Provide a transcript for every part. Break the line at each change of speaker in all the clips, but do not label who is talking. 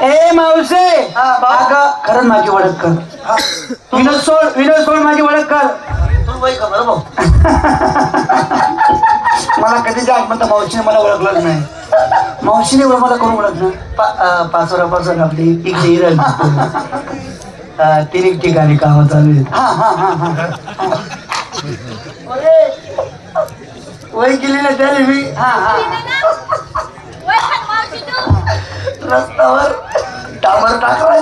ए मावशे अगं खरंच माझी ओळख कर. विनोद सोड माझी ओळख कर.
तू वय का बरं भाऊ.
मला कधीच आठवत मावशीने मला ओळखलंच नाही. मावशीने मला कोण ओळखलं?
पाचोरापासून आपली इकडे हिरण तिने ठिकाणी कामं चालू आहेत. वय केली ना त्याने मी रस्त्यावर डांबर टाकलाय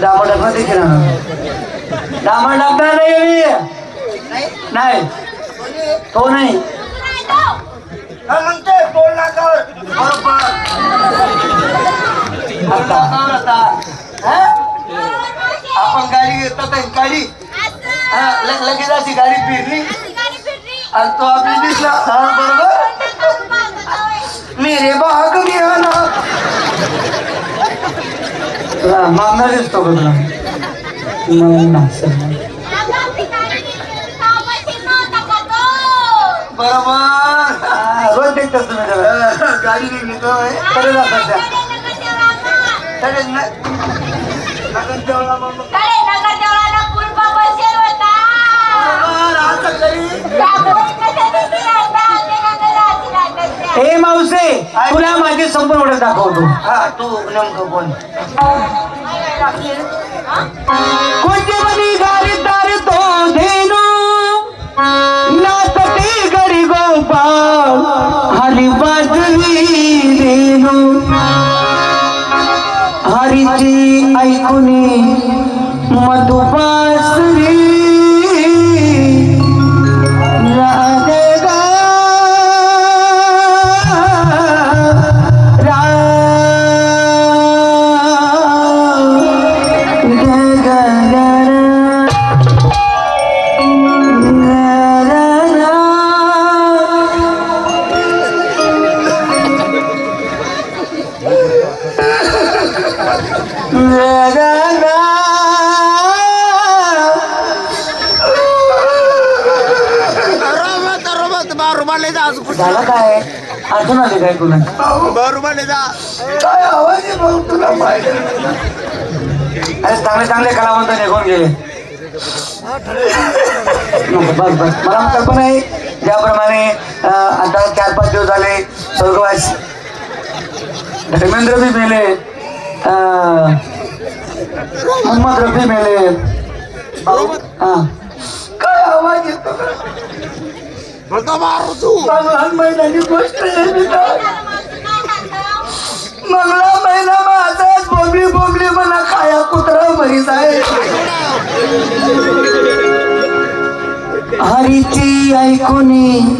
डांबर टाकला देखील डांबर टाकणार नाही नाही तो नाही
म्हणते टोल नाकावर बरोबर आपण गाडी घेतात गाडी लगेच अशी गाडी फिरली आणि तो आपली दिसला बरोबर मेरे बाग ना
मागणार दिसतो का तुला?
बरोबर
रोज देखतात तुम्ही
गाडी घेतोय
हे मावसे तुला माझी संपूर्ण ओळख दाखवतो.
हा तू नेमकं कोण?
कोणते बनी गाडी दारी तो धेनू नाचते गरी गोपाळ हरी बाजली रेणू हरीची ऐकुनी मधुपासरी झालं काय अजून आले काय तुला?
काय आवाज आहे भाऊ तुला माहिती?
अरे चांगले चांगले कलावंत निघून गेले. बस बस मला कल्पना आहे ज्याप्रमाणे आता 4-5 दिवस झाले स्वर्गवास धर्मेंद्र बी मेले, मोहम्मद रफी मेले. हा
काय आवाज येतो? लहान महिन्याची गोष्ट आहे. मंगळा महिना माझाच बोबली बोबली मला खाया कुत्रा मरीच आहे.
हरीची ऐकुनी